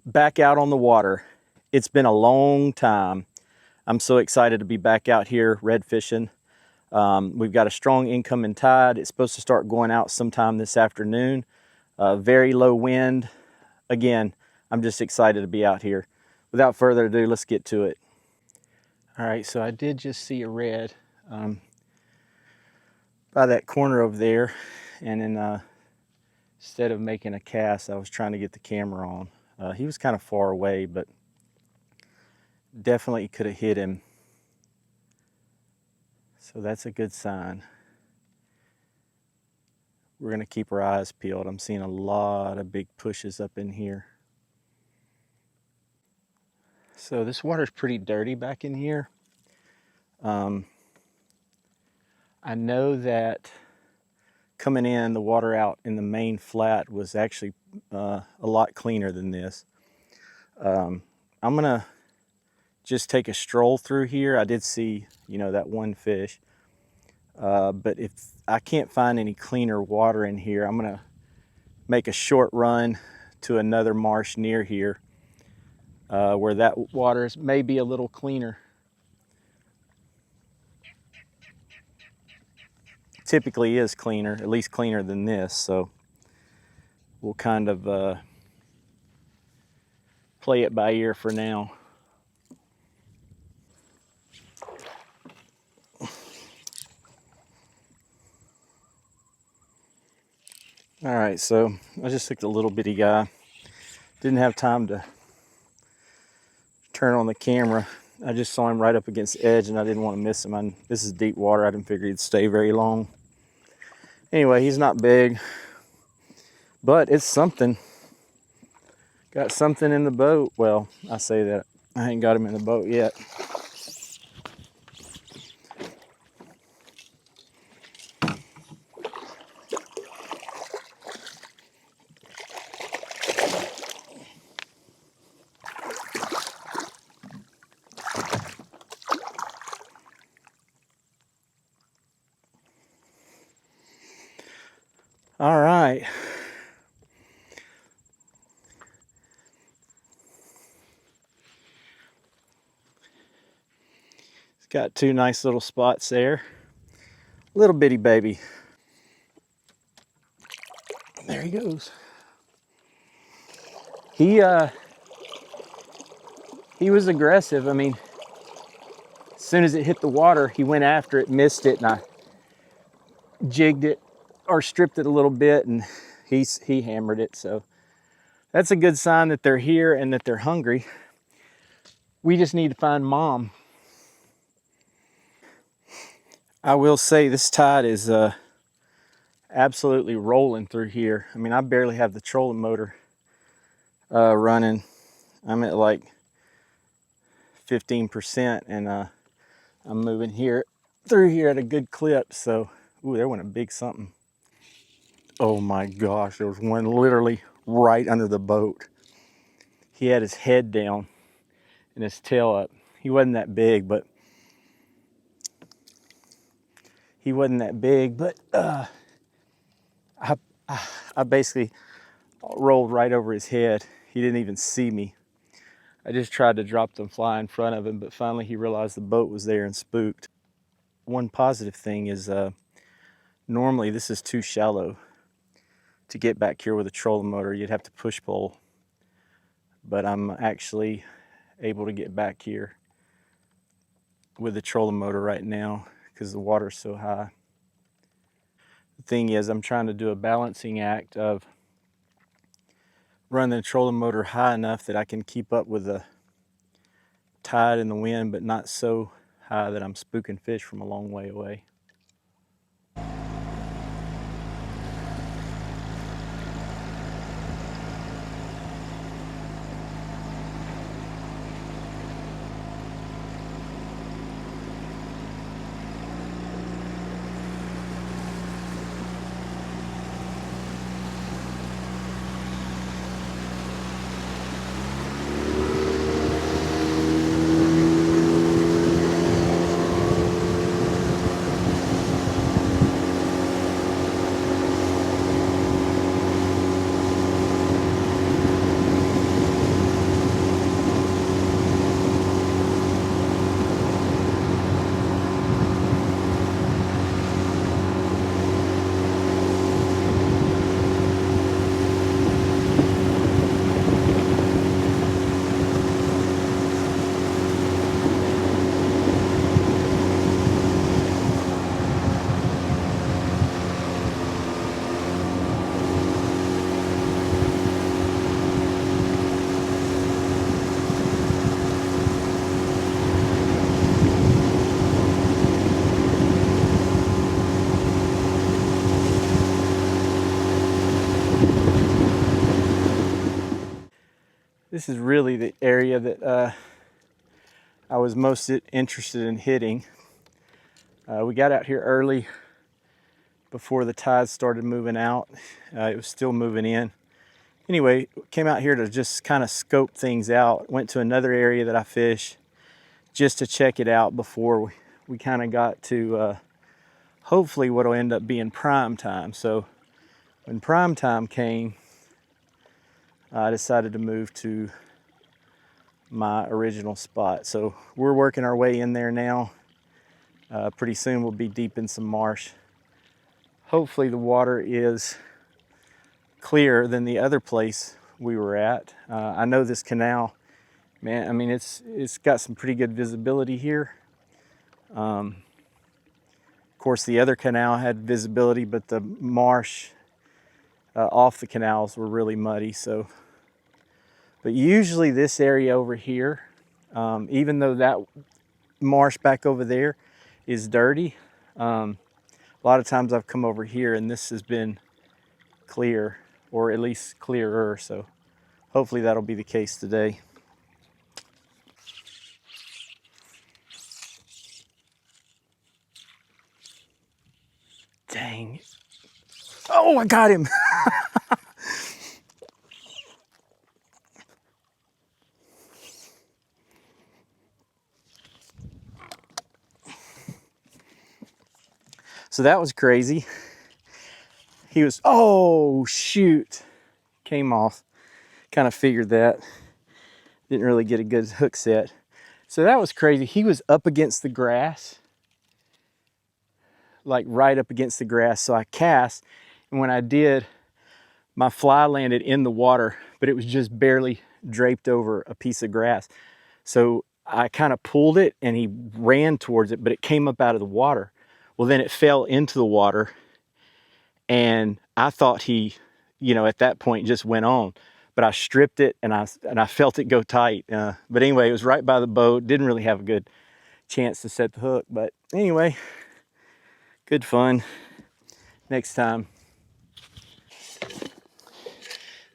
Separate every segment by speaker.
Speaker 1: back out on the water. It's been a long time. I'm so excited to be back out here red fishing. We've got a strong incoming tide. It's supposed to start going out sometime this afternoon. Very low wind. Again, I'm just excited to be out here. Without further ado, let's get to it. All right, so I did just see a red by that corner over there, and then instead of making a cast, I was trying to get the camera on. He was kind of far away, but definitely could have hit him. So that's a good sign. We're gonna keep our eyes peeled. I'm seeing a lot of big pushes up in here. So this water's pretty dirty back in here. I know that coming in, the water out in the main flat was actually a lot cleaner than this. I'm gonna just take a stroll through here. I did see, that one fish. But if I can't find any cleaner water in here, I'm gonna make a short run to another marsh near here where that water is maybe a little cleaner. Typically is cleaner, at least cleaner than this, so we'll kind of play it by ear for now. All right, so I just took the little bitty guy. Didn't have time to turn on the camera. I just saw him right up against the edge and I didn't want to miss him. This is deep water. I didn't figure he'd stay very long. Anyway, he's not big, but it's something. Got something in the boat. Well, I say that. I ain't got him in the boat yet. All right. It's got two nice little spots there. Little bitty baby. There he goes. He was aggressive. I mean, as soon as it hit the water, he went after it, missed it, and I jigged it or stripped it a little bit, and he hammered it. So that's a good sign that they're here and that they're hungry. We just need to find Mom. I will say this tide is absolutely rolling through here. I mean, I barely have the trolling motor running. I'm at like 15%, and I'm moving through here at a good clip. So, ooh, there went a big something. Oh my gosh, there was one literally right under the boat. He had his head down and his tail up. He wasn't that big, but I basically rolled right over his head. He didn't even see me. I just tried to drop the fly in front of him, but finally he realized the boat was there and spooked. One positive thing is normally this is too shallow to get back here with a trolling motor. You'd have to push pole, but I'm actually able to get back here with the trolling motor right now because the water's so high. The thing is, I'm trying to do a balancing act of running the trolling motor high enough that I can keep up with the tide and the wind, but not so high that I'm spooking fish from a long way away. This is really the area that I was most interested in hitting. We got out here early before the tides started moving out. It was still moving in. Anyway, came out here to just kind of scope things out. Went to another area that I fish just to check it out before we kind of got to hopefully what'll end up being prime time. So when prime time came, I decided to move to my original spot. So we're working our way in there now. Pretty soon we'll be deep in some marsh. Hopefully the water is clearer than the other place we were at. I know this canal, man, I mean, it's got some pretty good visibility here. Of course, the other canal had visibility, but the marsh off the canals were really muddy. So, but usually this area over here, even though that marsh back over there is dirty, a lot of times I've come over here and this has been clear, or at least clearer. So hopefully that'll be the case today. Dang. Oh, I got him. So that was crazy. He was, oh shoot, came off. Kind of figured that. Didn't really get a good hook set. So that was crazy. He was up against the grass, like right up against the grass. So I cast, and when I did, my fly landed in the water, but it was just barely draped over a piece of grass. So I kind of pulled it and he ran towards it, but it came up out of the water. Well, then it fell into the water, and I thought he, at that point just went on. But I stripped it and I felt it go tight. But anyway, it was right by the boat. Didn't really have a good chance to set the hook. But anyway, good fun. Next time.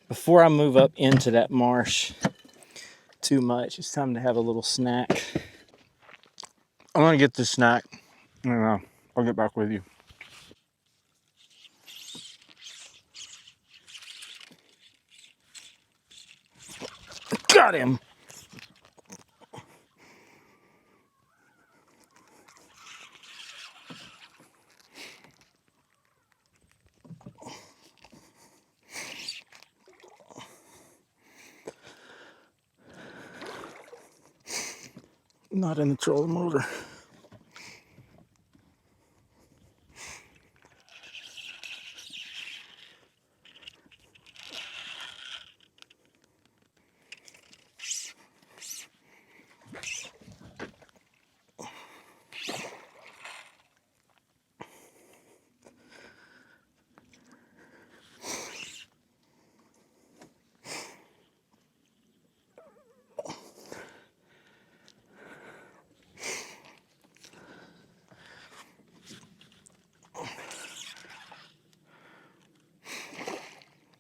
Speaker 1: Before I move up into that marsh too much, it's time to have a little snack. I'm gonna get this snack. I'll get back with you. Got him. Not in the trolling motor.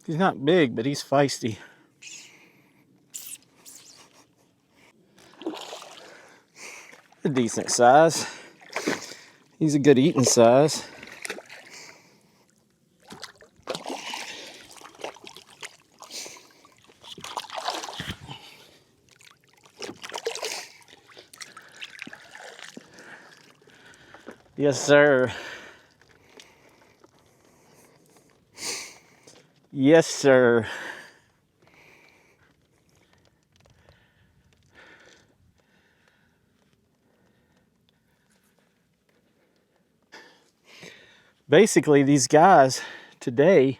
Speaker 1: He's not big, but he's feisty. A decent size. He's a good eating size. Yes, sir. Yes, sir. Basically, these guys today,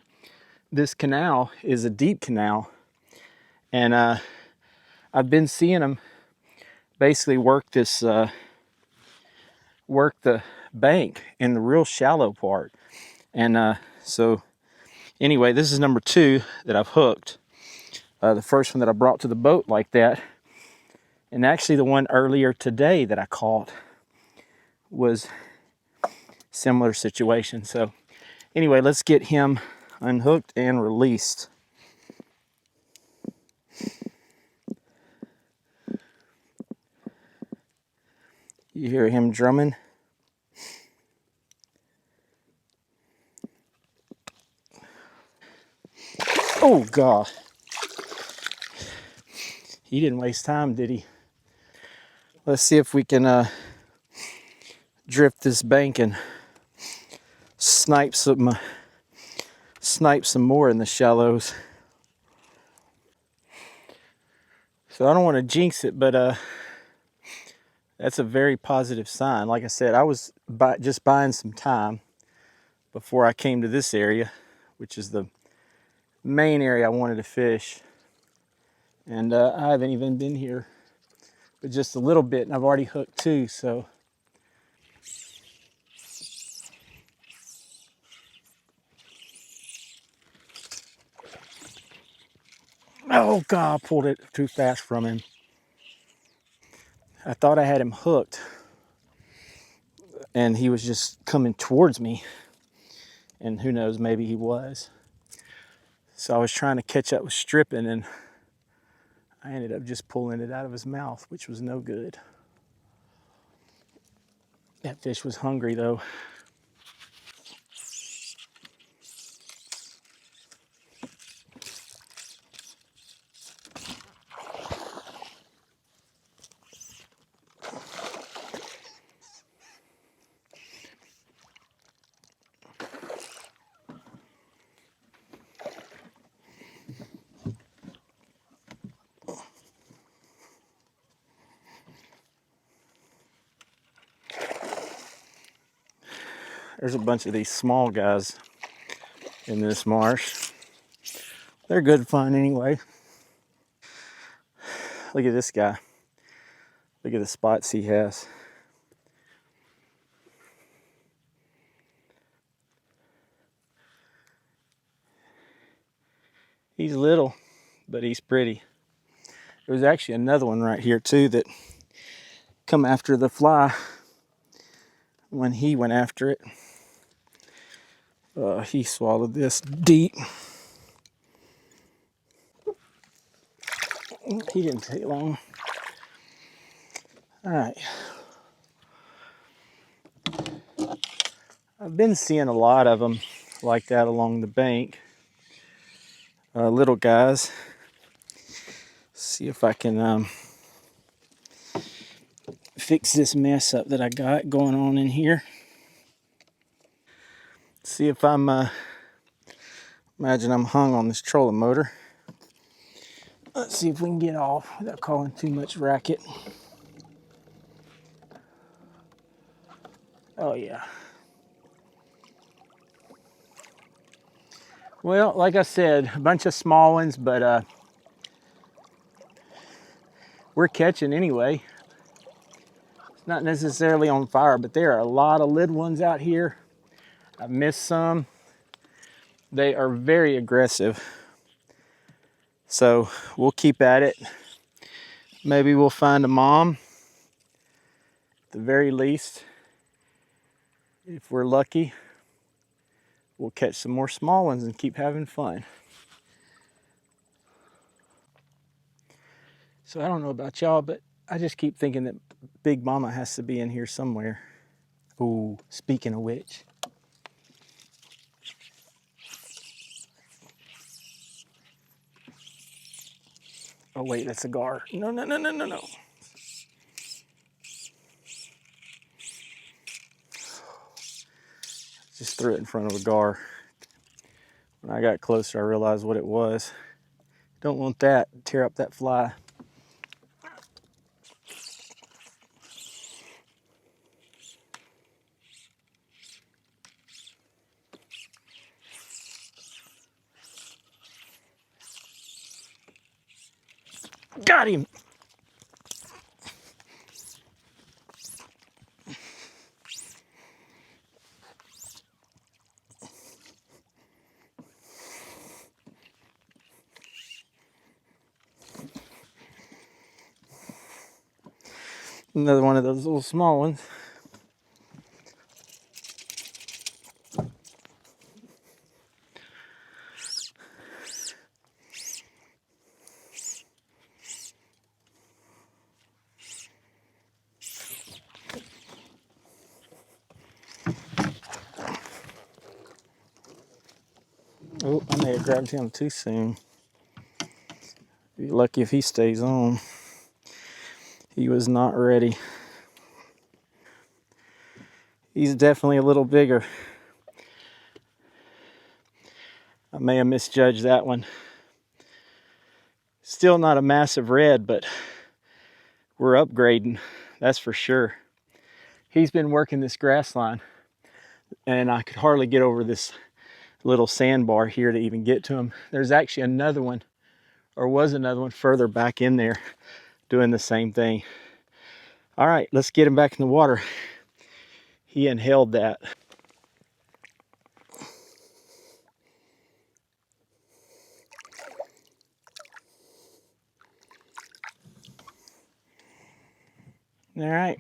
Speaker 1: this canal is a deep canal, and I've been seeing them basically work the bank in the real shallow part. And so anyway, this is number 2 that I've hooked. The first one that I brought to the boat like that, and actually the one earlier today that I caught was similar situation. So anyway, let's get him unhooked and released. You hear him drumming? Oh, God. He didn't waste time, did he? Let's see if we can drift this bank and snipe some more in the shallows. So I don't want to jinx it, but that's a very positive sign. Like I said, I was just buying some time before I came to this area, which is the main area I wanted to fish. And I haven't even been here but just a little bit, and I've already hooked 2, so. Oh, God, I pulled it too fast from him. I thought I had him hooked, and he was just coming towards me. And who knows, maybe he was. So I was trying to catch up with stripping, and I ended up just pulling it out of his mouth, which was no good. That fish was hungry, though. There's a bunch of these small guys in this marsh. They're good fun anyway. Look at this guy. Look at the spots he has. He's little, but he's pretty. There was actually another one right here too that come after the fly when he went after it. He swallowed this deep. He didn't take long. All right. I've been seeing a lot of them like that along the bank. Little guys. See if I can fix this mess up that I got going on in here. See if I'm, imagine I'm hung on this trolling motor. Let's see if we can get off without causing too much racket. Oh yeah. Well, like I said, a bunch of small ones, but we're catching anyway. It's not necessarily on fire, but there are a lot of little ones out here. I've missed some. They are very aggressive. So we'll keep at it. Maybe we'll find a mom. At the very least, if we're lucky, we'll catch some more small ones and keep having fun. So I don't know about y'all, but I just keep thinking that Big Mama has to be in here somewhere. Ooh, speaking of which. Oh wait, that's a gar. No, no, no, no, no, no. Just threw it in front of a gar. When I got closer, I realized what it was. Don't want that. Tear up that fly. Got him! Another one of those little small ones. I grabbed him too soon. Be lucky if he stays on. He was not ready. He's definitely a little bigger. I may have misjudged that one. Still not a massive red, but we're upgrading, that's for sure. He's been working this grass line, and I could hardly get over this little sandbar here to even get to him. There's actually another one, or was another one further back in there doing the same thing. All right, let's get him back in the water. He inhaled that. All right,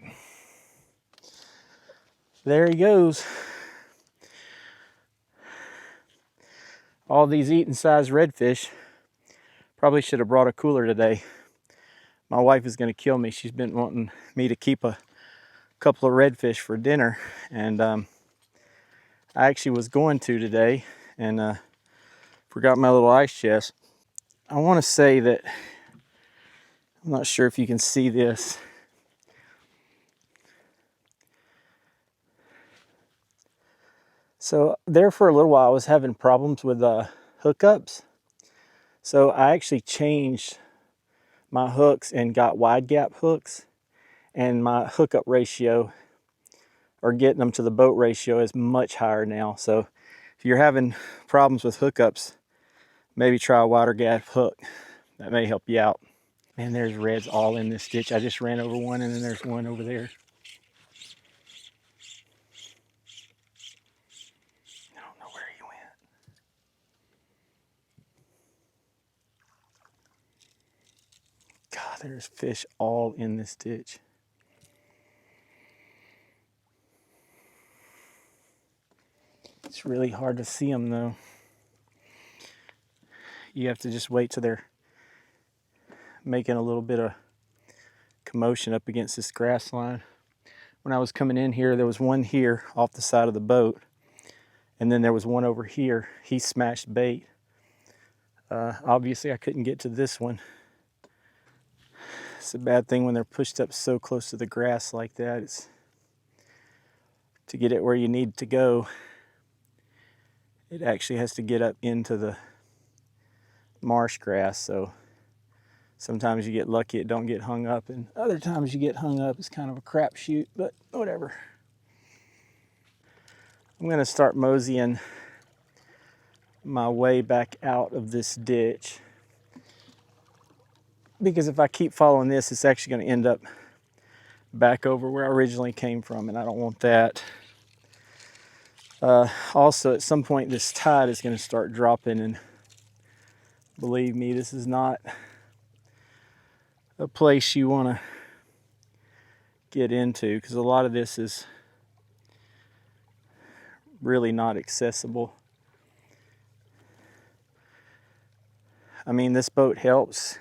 Speaker 1: there he goes. All these eating size redfish. Probably should have brought a cooler today. My wife is going to kill me. She's been wanting me to keep a couple of redfish for dinner, and I actually was going to today, and forgot my little ice chest. I want to say that, I'm not sure if you can see this. So there for a little while I was having problems with hookups. So I actually changed my hooks and got wide gap hooks, and my hookup ratio, or getting them to the boat ratio, is much higher now. So if you're having problems with hookups, maybe try a wider gap hook. That may help you out. Man, there's reds all in this ditch. I just ran over one, and then there's one over there. I don't know where he went. God, there's fish all in this ditch. It's really hard to see them though. You have to just wait till they're making a little bit of commotion up against this grass line. When I was coming in here, there was one here off the side of the boat, and then there was one over here. He smashed bait. Obviously I couldn't get to this one. It's a bad thing when they're pushed up so close to the grass like that. It's to get it where you need to go, it actually has to get up into the marsh grass. So sometimes you get lucky, it don't get hung up, and other times you get hung up. It's kind of a crapshoot, but whatever. I'm gonna start moseying my way back out of this ditch, because if I keep following this, it's actually gonna end up back over where I originally came from, and I don't want that. Also, at some point, this tide is gonna start dropping, and believe me, this is not a place you wanna get into, because a lot of this is really not accessible. I mean, this boat helps.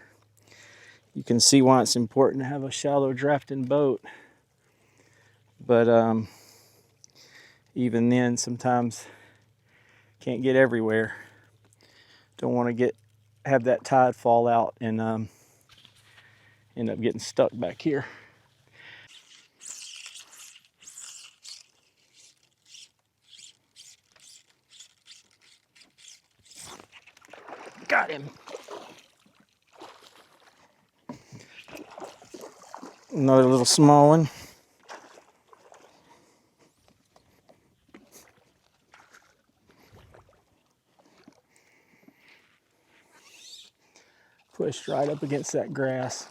Speaker 1: You can see why it's important to have a shallow drafting boat. But even then, sometimes can't get everywhere. Don't want to have that tide fall out and end up getting stuck back here. Got him. Another little small one. Pushed right up against that grass.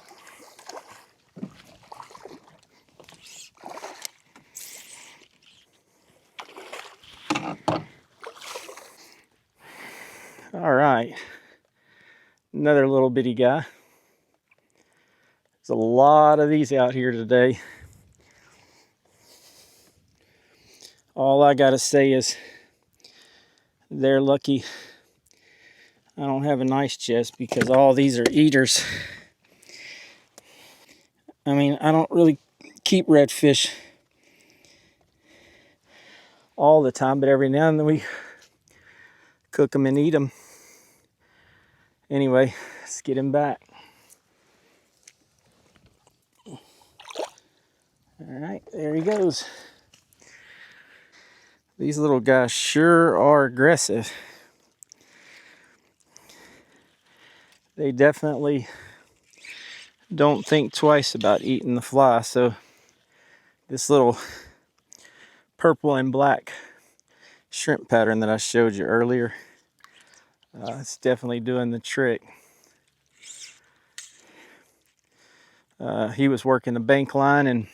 Speaker 1: All right, another little bitty guy. There's a lot of these out here today. All I gotta say is they're lucky I don't have an ice chest, because all these are eaters. I mean, I don't really keep redfish all the time, but every now and then we cook them and eat them. Anyway, let's get him back. All right, there he goes. These little guys sure are aggressive. They definitely don't think twice about eating the fly. So this little purple and black shrimp pattern that I showed you earlier, it's definitely doing the trick. He was working the bank line and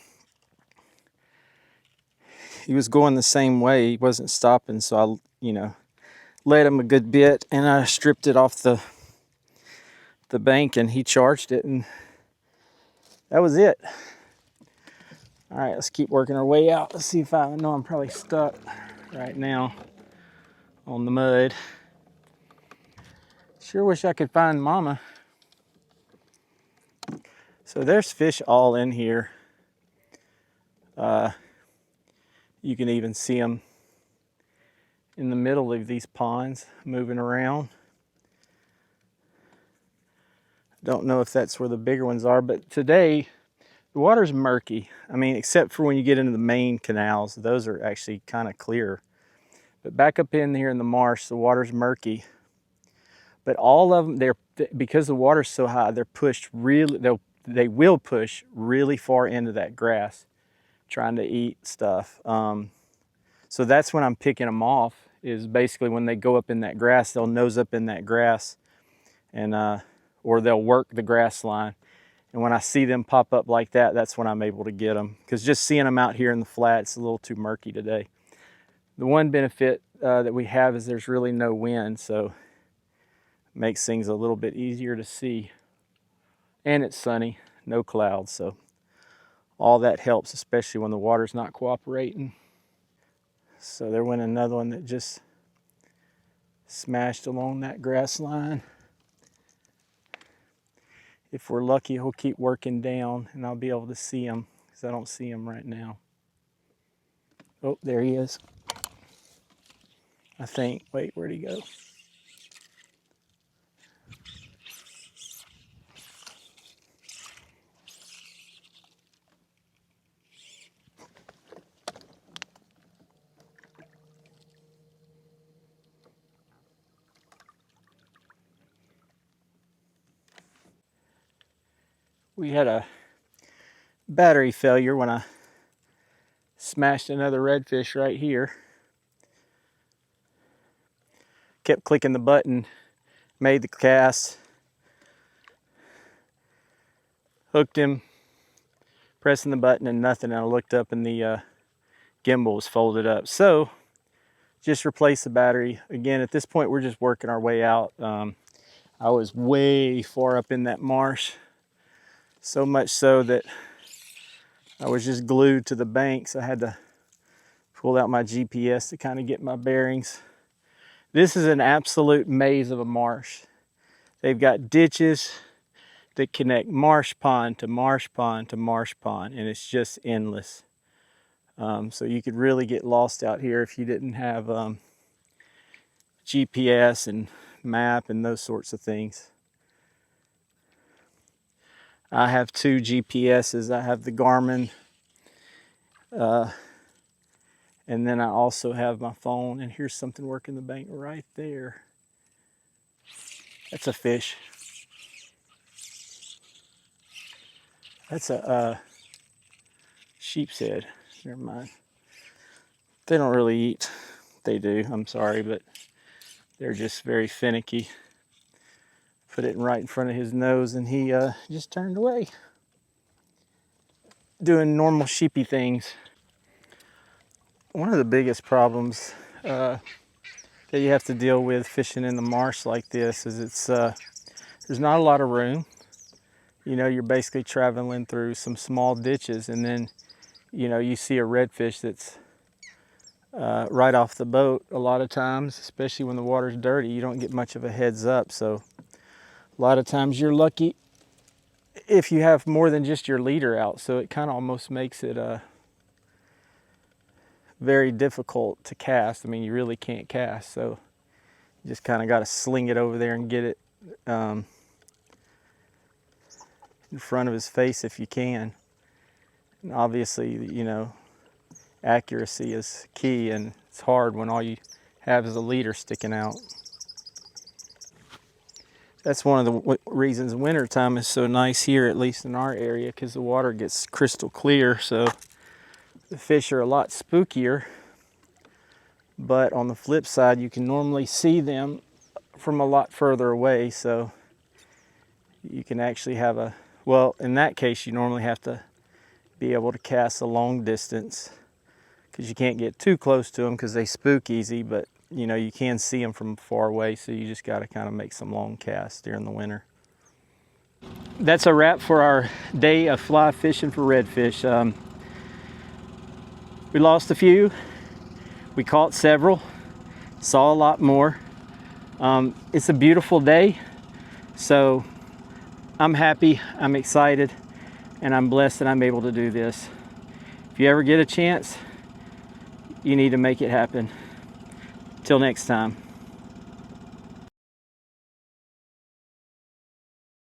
Speaker 1: he was going the same way. He wasn't stopping, so I, led him a good bit, and I stripped it off the bank, and he charged it, and that was it. All right, let's keep working our way out. Let's see if I know I'm probably stuck right now on the mud. Sure wish I could find Mama. So there's fish all in here. You can even see them in the middle of these ponds moving around. Don't know if that's where the bigger ones are, but today the water's murky. I mean, except for when you get into the main canals, those are actually kind of clear. But back up in here in the marsh, the water's murky. But all of them, because the water's so high, they're pushed really, they will push really far into that grass, trying to eat stuff. So that's when I'm picking them off, is basically when they go up in that grass, they'll nose up in that grass, and or they'll work the grass line. And when I see them pop up like that, that's when I'm able to get them. Because just seeing them out here in the flat, it's a little too murky today. The one benefit that we have is there's really no wind, so it makes things a little bit easier to see. And it's sunny, no clouds, so all that helps, especially when the water's not cooperating. So there went another one that just smashed along that grass line. If we're lucky, he'll keep working down and I'll be able to see him, because I don't see him right now. Oh, there he is. I think. Wait, where'd he go? We had a battery failure when I smashed another redfish right here. Kept clicking the button, made the cast, hooked him, pressing the button and nothing. And I looked up and the gimbal was folded up. So just replace the battery. Again, at this point, we're just working our way out. I was way far up in that marsh, so much so that I was just glued to the banks. I had to pull out my GPS to kind of get my bearings. This is an absolute maze of a marsh. They've got ditches that connect marsh pond to marsh pond to marsh pond, and it's just endless. So you could really get lost out here if you didn't have GPS and map and those sorts of things. I have two GPSs. I have the Garmin, and then I also have my phone. And here's something working the bank right there. That's a fish. That's a sheep's head. Never mind. They don't really eat. They do, I'm sorry, but they're just very finicky. Put it right in front of his nose and he just turned away. Doing normal sheepy things. One of the biggest problems that you have to deal with fishing in the marsh like this is there's not a lot of room. You're basically traveling through some small ditches, and then you see a redfish that's right off the boat. A lot of times, especially when the water's dirty, you don't get much of a heads up. So a lot of times you're lucky if you have more than just your leader out. So it kind of almost makes it very difficult to cast. I mean, you really can't cast, so you just kind of got to sling it over there and get it in front of his face if you can. And obviously, you know, accuracy is key, and it's hard when all you have is a leader sticking out. That's one of the reasons wintertime is so nice here, at least in our area, because the water gets crystal clear, so the fish are a lot spookier. But on the flip side, you can normally see them from a lot further away, so you can actually have a, well, in that case, you normally have to be able to cast a long distance, because you can't get too close to them because they spook easy, but you know, you can see them from far away, so you just got to kind of make some long casts during the winter. That's a wrap for our day of fly fishing for redfish. We lost a few, we caught several, saw a lot more. It's a beautiful day, so I'm happy, I'm excited, and I'm blessed that I'm able to do this. If you ever get a chance, you need to make it happen. Till next time.